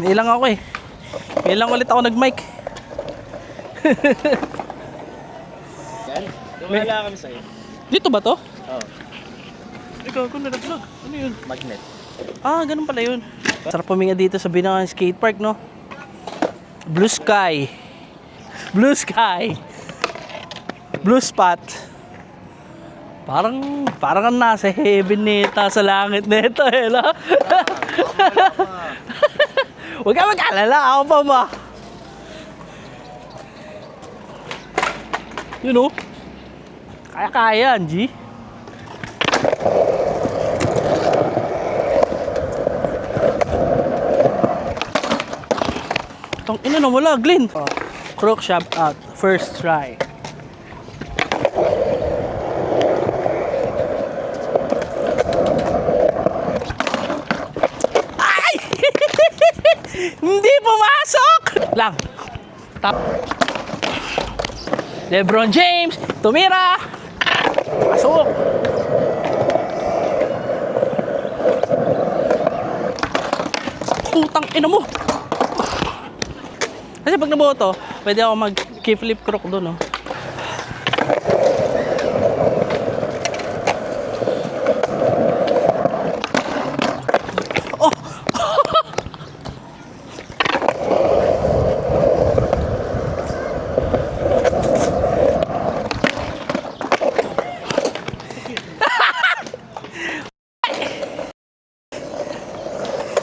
Ilang ako eh. Ilang ulit ako nag-mic. Yan. Tumala kami sa'yo. Dito ba to? Oo. Ikaw, ako nalaglag. Ano yun? Magnet. Ah, ganun pala yun. Sarap puminga dito sa Binangan Skate Park, no? Blue sky. Blue sky. Blue spot. Parang ang nasa heaven nita sa langit nito eh, no? Huwag ka mag-alala, ako pa ba? You know? Kaya-kaya, G. Tong ina na wala, Glenn. Oh, crook shot out, first try. Ay! Hindi pumasok! Lang. Tap. LeBron James, tumira. Pasok. Putang ina mo. Kasi pag nabuo to, pwede ako mag-kickflip crook doon, no? Oh!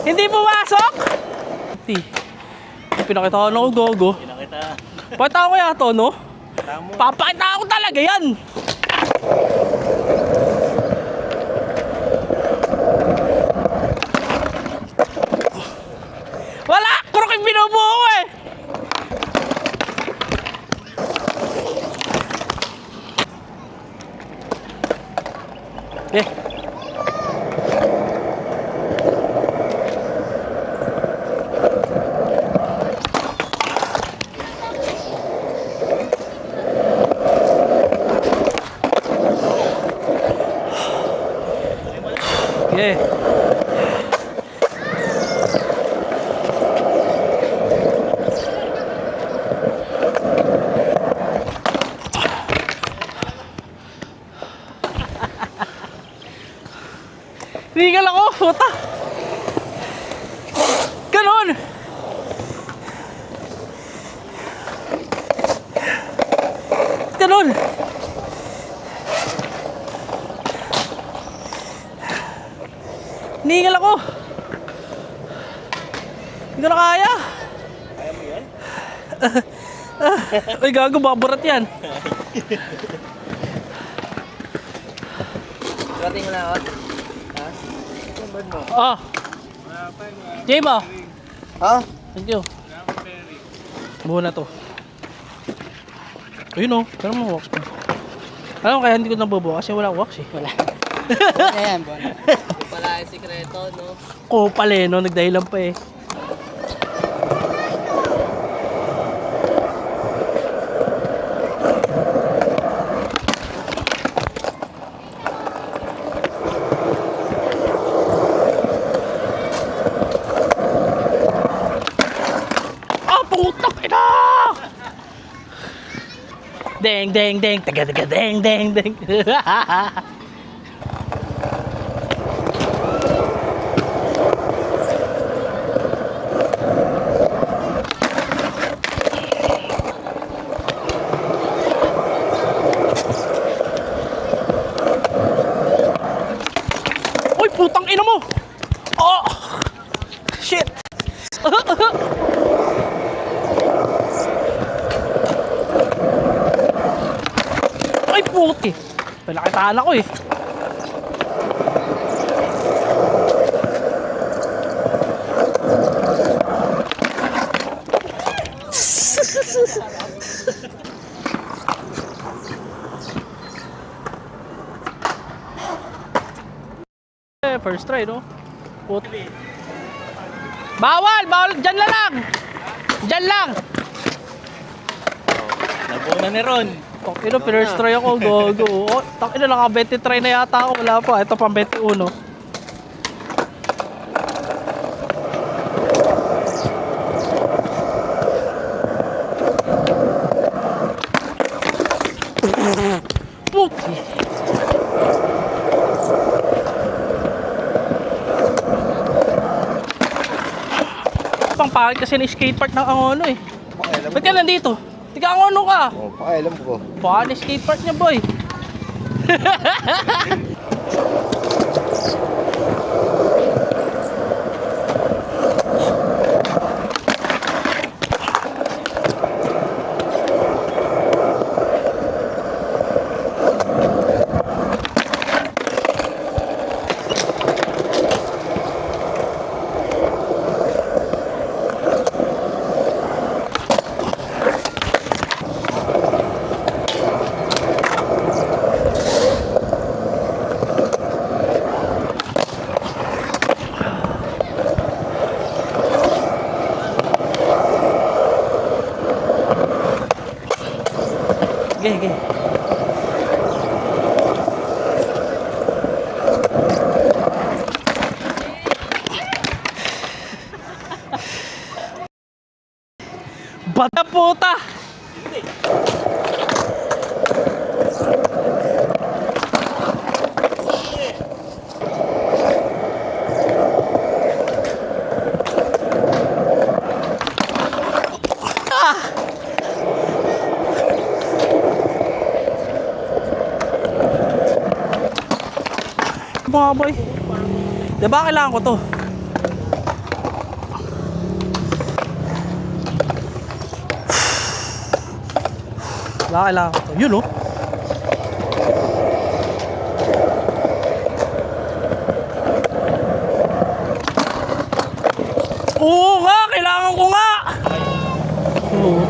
Hindi pumasok! Pinakita ko na ako, gogo. Pinakita. Pakita ko kaya to, no? Tamo. Papakita ko talaga yan! Wala! Kurok yung binubuo ko eh! Eh! Yeah. Tinggal ako, puta. Ganon. Ganon. Ningal ako. Hindi ko na kaya. Kaya mo yan? Ay gago, babarat yan. Surating mo na ako. Ha? Ito ba mo? Ah. Jay ba? Ha? Thank you. Buo na to. Ayun o, pero mo wax pa. Alam mo kaya hindi ko nabubuo kasi wala wax eh. Wala. Ayan, bon. Pala yung sikreto, no? Kupal eh, no? Nagdahilan pa eh. Ah, putak ina! Deng, deng, deng, taga, taga, deng, deng, deng. Uy, putang ina mo! Oh! Shit! Ay, puti! Palakitaan ako eh. First try, no? Puti. Bawal! Bawal! Diyan na lang! Diyan lang! Nabuo na ni Ron. Takina, first try ako, gogo. Oh, takina, naka 20 try na yata ako. Wala pa. Ito pang 21. pang pangit kasi ni skatepark ng Angono eh. Pakialam Ba't ka nandito? Tiga Angono ka. Oh, pakialam ko. Paano skatepark niya, boy? Sige, sige. Bata puta! Mga boy, diba kailangan ko to? Diba kailangan ko to? Yun oh. Oo nga, kailangan ko nga. Oo.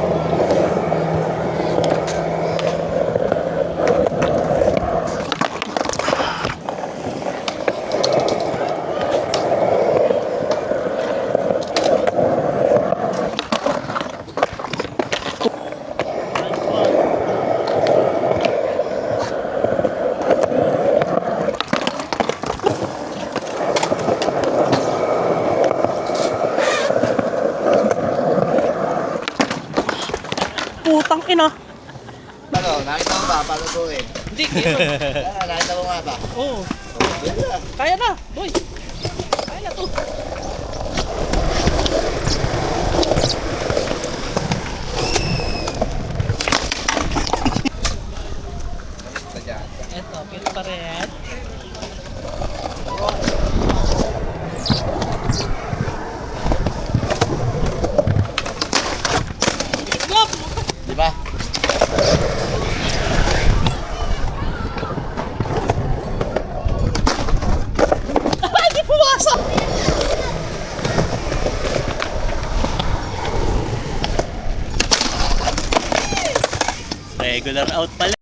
Putang ina. Ano, nakita mo ba? Palutuin. Hindi, dito. Nakita mo nga ba? Oo. Ganda. Kaya na, boy. Kaya na to. Eto, pil pa rin. Di ba? Hindi pumasok! Regular out pala.